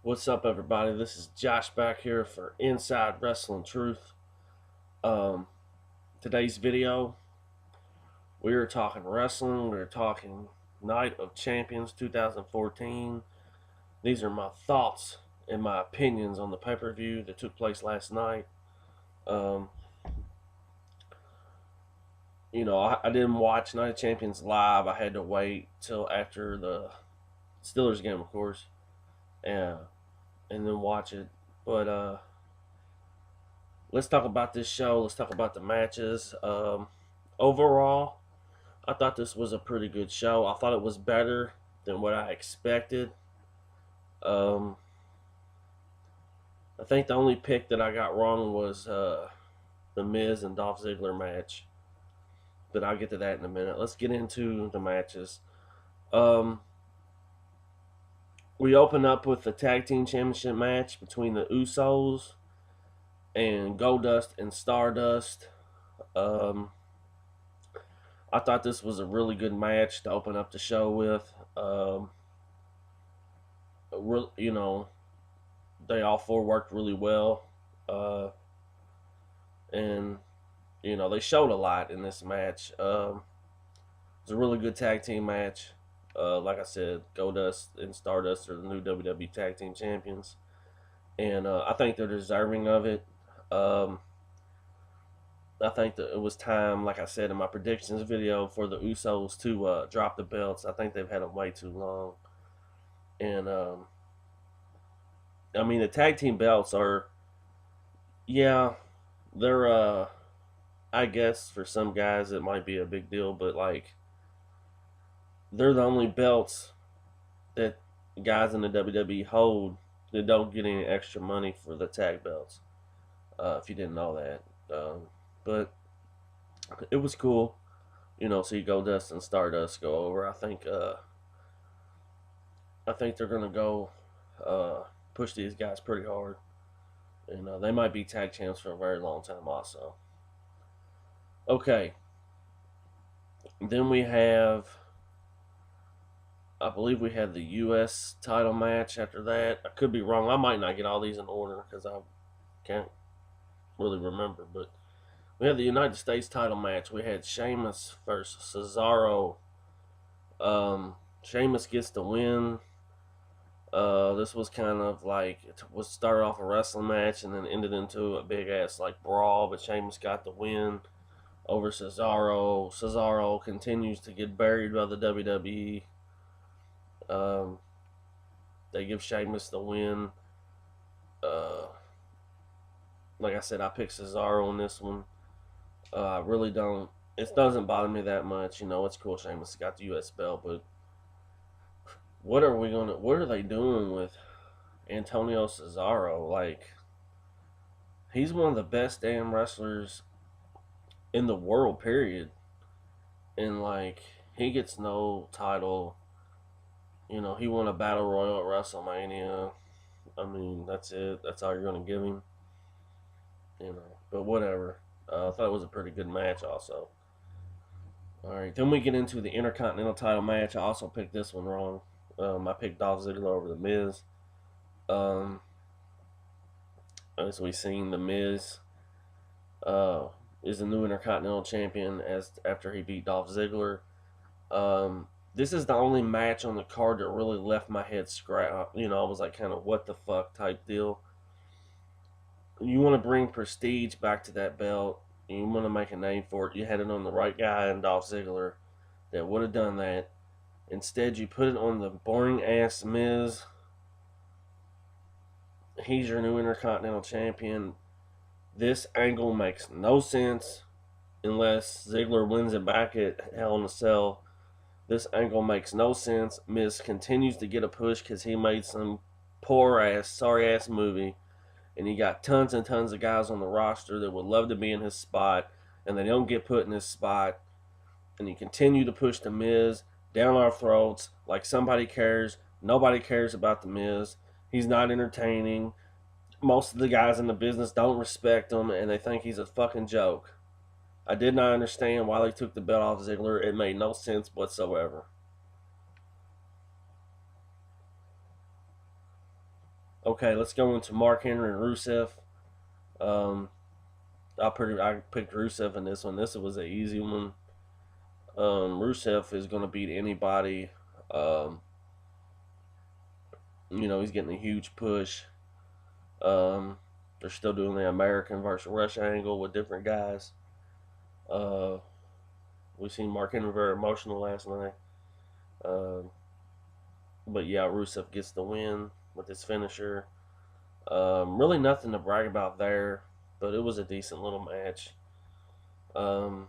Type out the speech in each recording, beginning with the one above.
What's up, everybody? This is Josh back here for Inside Wrestling Truth. Um, Today's video, we are talking wrestling. We're talking Night of Champions 2014. These are my thoughts and my opinions on the pay-per-view that took place last night. Um, I didn't watch Night of Champions live. I had to wait till after the Steelers game, of course, and then watch it. But let's talk about this show. Let's talk about the matches. Overall, I thought this was a pretty good show. I thought it was better than what I expected. Um, I think the only pick that I got wrong was the Miz and Dolph Ziggler match. But I'll get to that in a minute. Let's get into the matches. Um, we open up with the Tag Team Championship match between the Usos and Goldust and Stardust. Um, I thought this was a really good match to open up the show with. You know, they all four worked really well, and they showed a lot in this match. It was a really good tag team match. Like I said, Goldust and Stardust are the new WWE Tag Team Champions, and I think they're deserving of it. I think that it was time, like I said in my predictions video, for the Usos to drop the belts. I think they've had them way too long, and I mean the tag team belts are, yeah, they're I guess for some guys it might be a big deal, but like they're the only belts that guys in the WWE hold that don't get any extra money for the tag belts. If you didn't know that, but it was cool. See Goldust and Stardust go over. I think they're gonna go push these guys pretty hard, and they might be tag champs for a very long time. Also, okay. Then we have, I believe we had the U.S. title match after that. I could be wrong. I might not get all these in order because I can't really remember. But we had the United States title match. We had Sheamus versus Cesaro. Sheamus gets the win. This was kind of like, it was started off a wrestling match and then ended into a big ass like brawl. But Sheamus got the win over Cesaro. Cesaro continues to get buried by the WWE. They give Sheamus the win. Uh, like I said, I picked Cesaro on this one. I really don't. It doesn't bother me that much. It's cool. Sheamus got the U.S. belt, but what are we gonna? What are they doing with Antonio Cesaro? Like, he's one of the best damn wrestlers in the world. Period. And like, he gets no title. He won a battle royal at WrestleMania. I mean, that's it. That's all you're gonna give him. But whatever. I thought it was a pretty good match also. Alright, then we get into the Intercontinental title match. I also picked this one wrong. I picked Dolph Ziggler over The Miz. As we've seen, The Miz is the new Intercontinental Champion after he beat Dolph Ziggler. This is the only match on the card that really left my head scratched. I was like kind of what the fuck type deal. You want to bring prestige back to that belt. You want to make a name for it. You had it on the right guy in Dolph Ziggler that would have done that. Instead, you put it on the boring ass Miz. He's your new Intercontinental Champion. This angle makes no sense unless Ziggler wins it back at Hell in a Cell. This angle makes no sense. Miz continues to get a push because he made some poor ass, sorry ass movie. And he got tons and tons of guys on the roster that would love to be in his spot, and they don't get put in his spot. And you continue to push the Miz down our throats like somebody cares. Nobody cares about the Miz. He's not entertaining. Most of the guys in the business don't respect him, and they think he's a fucking joke. I did not understand why they took the belt off Ziggler. It made no sense whatsoever. Okay, let's go into Mark Henry and Rusev. Um, I picked Rusev in this one. This was an easy one. Rusev is going to beat anybody. Um, he's getting a huge push. Um, they're still doing the American versus Russia angle with different guys. Uh, we seen Mark Henry very emotional last night. Um, but yeah, Rusev gets the win with his finisher. Really nothing to brag about there, but it was a decent little match. Um,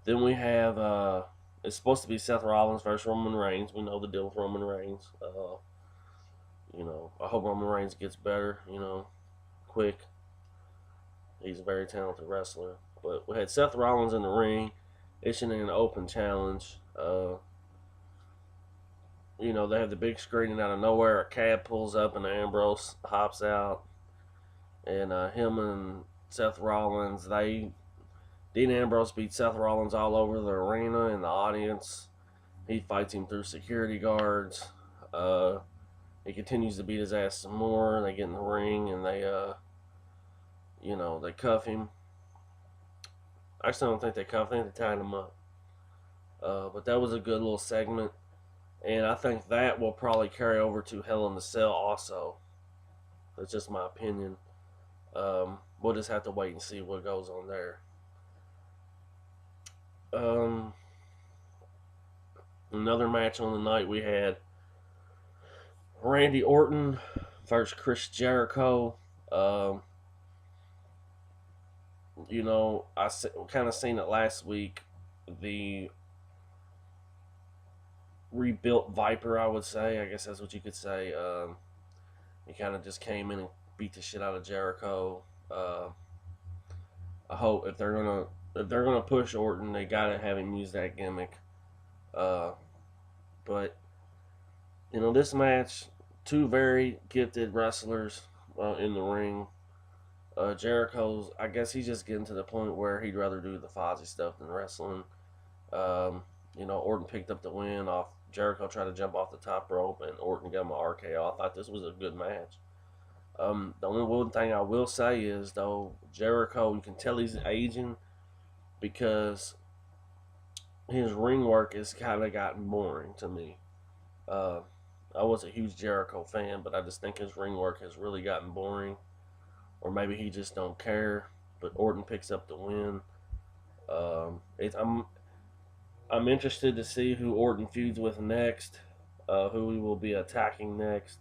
then we have it's supposed to be Seth Rollins versus Roman Reigns. We know the deal with Roman Reigns. I hope Roman Reigns gets better. Quick. He's a very talented wrestler. But we had Seth Rollins in the ring, issuing an open challenge. They have the big screen, and out of nowhere, a cab pulls up, and Ambrose hops out, and him and Seth Rollins, Dean Ambrose beat Seth Rollins all over the arena in the audience. He fights him through security guards. He continues to beat his ass some more. They get in the ring and they cuff him. Actually, I don't think they cuffed him. They tied him up. But that was a good little segment. And I think that will probably carry over to Hell in the Cell also. That's just my opinion. We'll just have to wait and see what goes on there. Another match on the night we had Randy Orton versus Chris Jericho. I kind of seen it last week. The rebuilt Viper, I would say. I guess that's what you could say. He kind of just came in and beat the shit out of Jericho. I hope if they're gonna push Orton, they gotta have him use that gimmick. But this match, two very gifted wrestlers in the ring. I guess he's just getting to the point where he'd rather do the Fozzy stuff than wrestling. Orton picked up the win off Jericho, tried to jump off the top rope, and Orton got him an RKO. I thought this was a good match. The only one thing I will say is, though, Jericho, you can tell he's aging because his ring work has kind of gotten boring to me. Uh, I was a huge Jericho fan, but I just think his ring work has really gotten boring, or maybe he just don't care. But Orton picks up the win. I'm interested to see who Orton feuds with next, who he will be attacking next.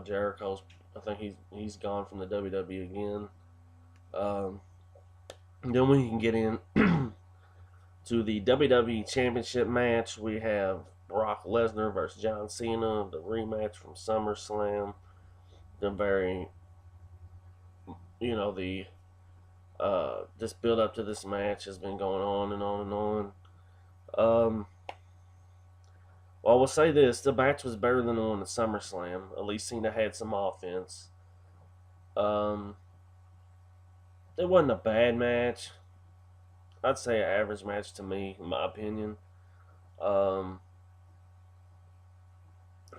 Jericho's. I think he's gone from the WWE again. Um, then we can get in to the WWE Championship match. We have Brock Lesnar versus John Cena, the rematch from SummerSlam. The very, the this build up to this match has been going on and on and on. Well, I will say this: the match was better than the one at SummerSlam. At least Cena had some offense. Um, it wasn't a bad match. I'd say an average match to me, in my opinion. Um,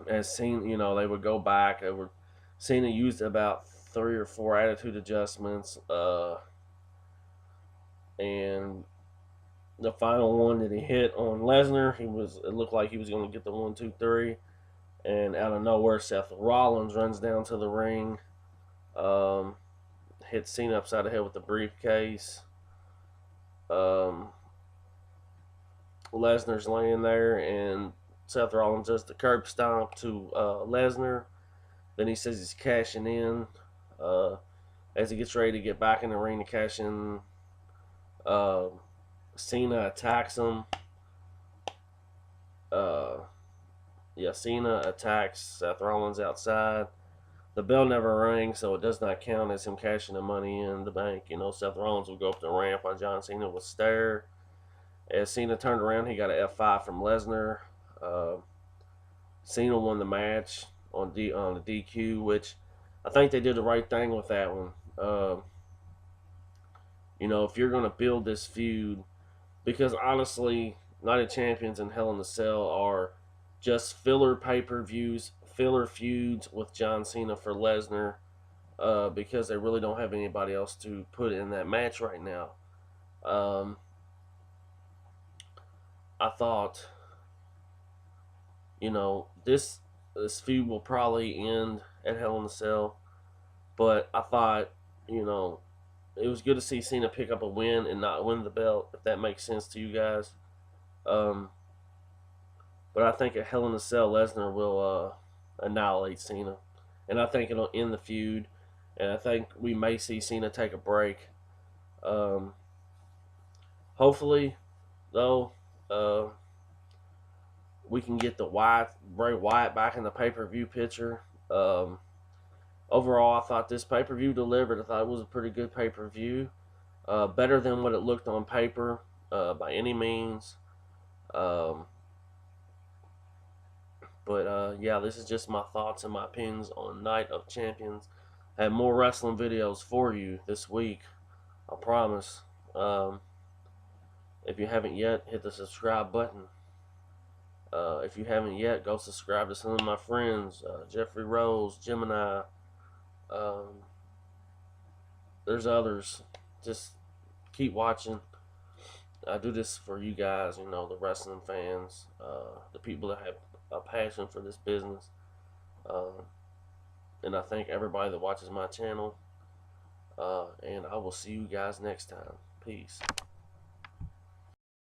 as Cena, they would go back. Cena used about 3 or 4 attitude adjustments, and the final one that he hit on Lesnar, it looked like he was going to get the 1, 2, 3, and out of nowhere, Seth Rollins runs down to the ring, um, hits Cena upside the head with the briefcase. Lesnar's laying there, and Seth Rollins does the curb stomp to Lesnar. Then he says he's cashing in. As he gets ready to get back in the ring to cash in, uh, Cena attacks him. Cena attacks Seth Rollins outside. The bell never rings, so it does not count as him cashing the money in the bank. Seth Rollins will go up the ramp while John Cena will stare. As Cena turned around, he got an F5 from Lesnar. Cena won the match on the DQ, which I think they did the right thing with that one. If you're going to build this feud, because honestly, Night of Champions and Hell in the Cell are just filler pay-per-views, filler feuds with John Cena for Lesnar, because they really don't have anybody else to put in that match right now. Um, I thought, this feud will probably end at Hell in a Cell, but I thought, you know, it was good to see Cena pick up a win and not win the belt, if that makes sense to you guys. Um, but I think at Hell in a Cell, Lesnar will annihilate Cena, and I think it'll end the feud. And I think we may see Cena take a break. Um, Hopefully, though, uh, we can get Bray Wyatt back in the pay per view picture. Um, Overall, I thought this pay per view delivered. I thought it was a pretty good pay per view, better than what it looked on paper by any means. Um, but yeah, this is just my thoughts and my opinions on Night of Champions. I have more wrestling videos for you this week, I promise. Um, if you haven't yet, hit the subscribe button. If you haven't yet, go subscribe to some of my friends, Jeffrey Rose, Gemini. Um, there's others. Just keep watching. I do this for you guys, the wrestling fans, the people that have a passion for this business. Uh, and I thank everybody that watches my channel. And I will see you guys next time. Peace.